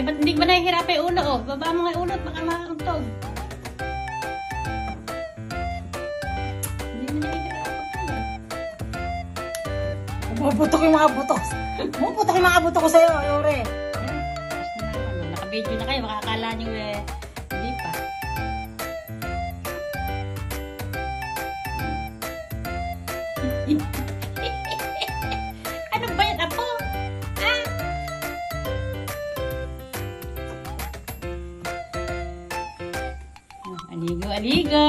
Ay, ba't hindi ba nahihirapan yung ulo, oh? Baba mo nga yung ulo at baka makakantog. Hindi na nahihirapan kayo. Maputok yung mga buto. Maputok yung mga buto ko sa'yo, Yore. Tapos na naman. Naka-video na kayo. Makakala nyo hindi pa. Ano ba yan, apo? Ah! Aligo, aligo.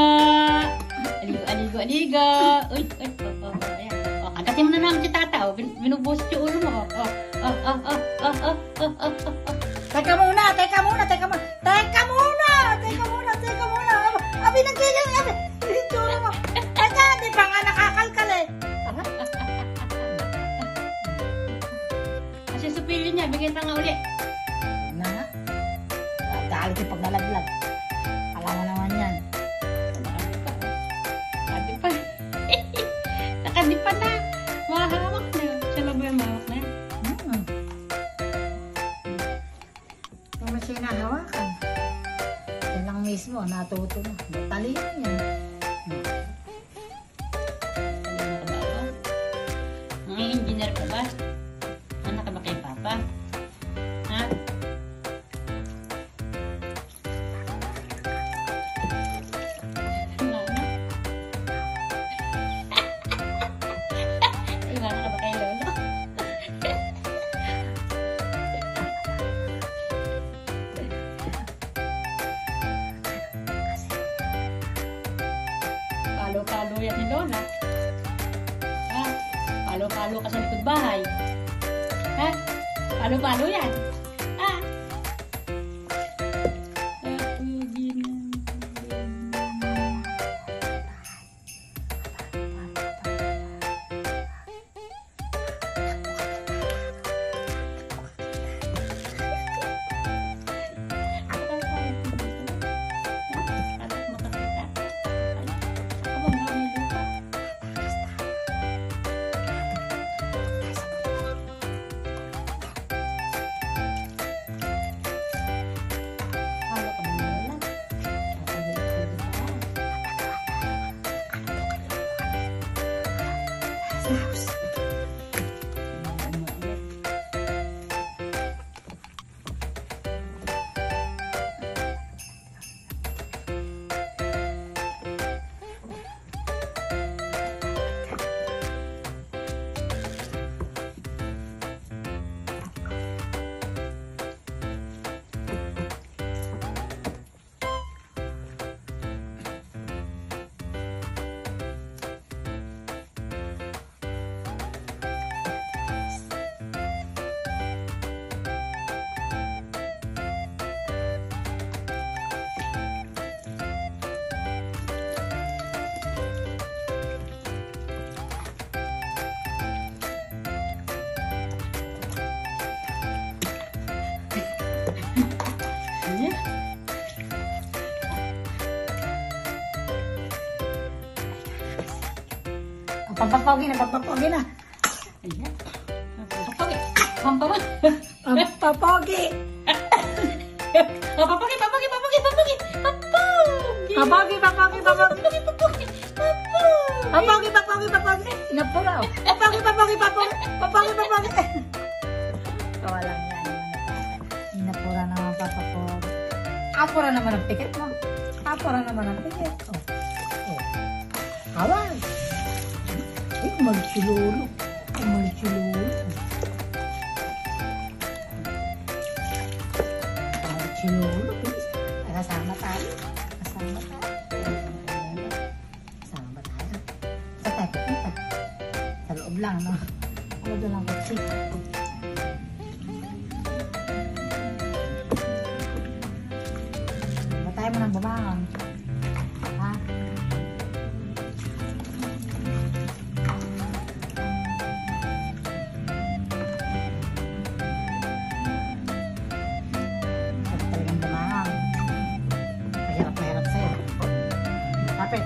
Aligo, aligo, aligo. Uy, uy, ayan. Kagatin mo na naman si tata, oh. Binubusit yung ulo mo, oh. Teka muna. Abi, nagkilin. Abi, itsura mo. Teka, di pa nga nakakalkal eh. Kasi supilin niya, bigyan ka nga uli. Na? Galit yung paglalaglag. Alam mo naman yan. Nakadipa. Nakadipa na. Mahawak na. Siya na ba yung mahawak na? Kung may sinahawakan. Yan lang mismo, natuto na. Talino yan. Talino ka ba ako? Ang engineer ka ba? Anak ka ba kay Papa? Ha? Ano? Iwan ka ba kay Lolo? Palo-palo yan ni Lola. Ha? Palo-palo ka sa likod bahay. Ha? Palo-palo yan. Ha? Pampapogi na. Ayan. Papogi. Pampapogi. Pampapogi. Papogi. Napura. Papogi. Kawalan yan. Napura naman papapogi. Apura naman ang pikit mo. Kawan. Magsilolo. Kasama tayo. Sa tayo punta. Sa loob lang, no? Ano doon ang kutsi? Batay mo ng bumangon. Ha? Kapit.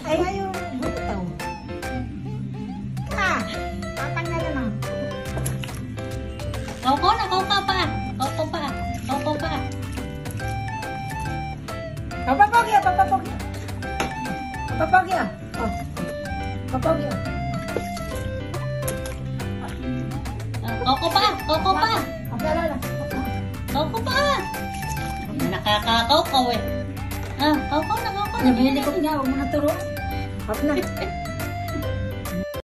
Ay, ngayon, butaw. Ah, tatanggalin na. Kaukaw na, kaukaw pa. Kaukaw pa. Kaukaw pa. Papapagya, papapagya. Papapagya. Oh. Papapagya. Kaukaw pa. Kaukaw pa. Apalala. Kaukaw pa. Nakakakaukaw eh. Kaukaw na, kaukaw na. Nabilikot niya, huwag mo na turo. Hap na.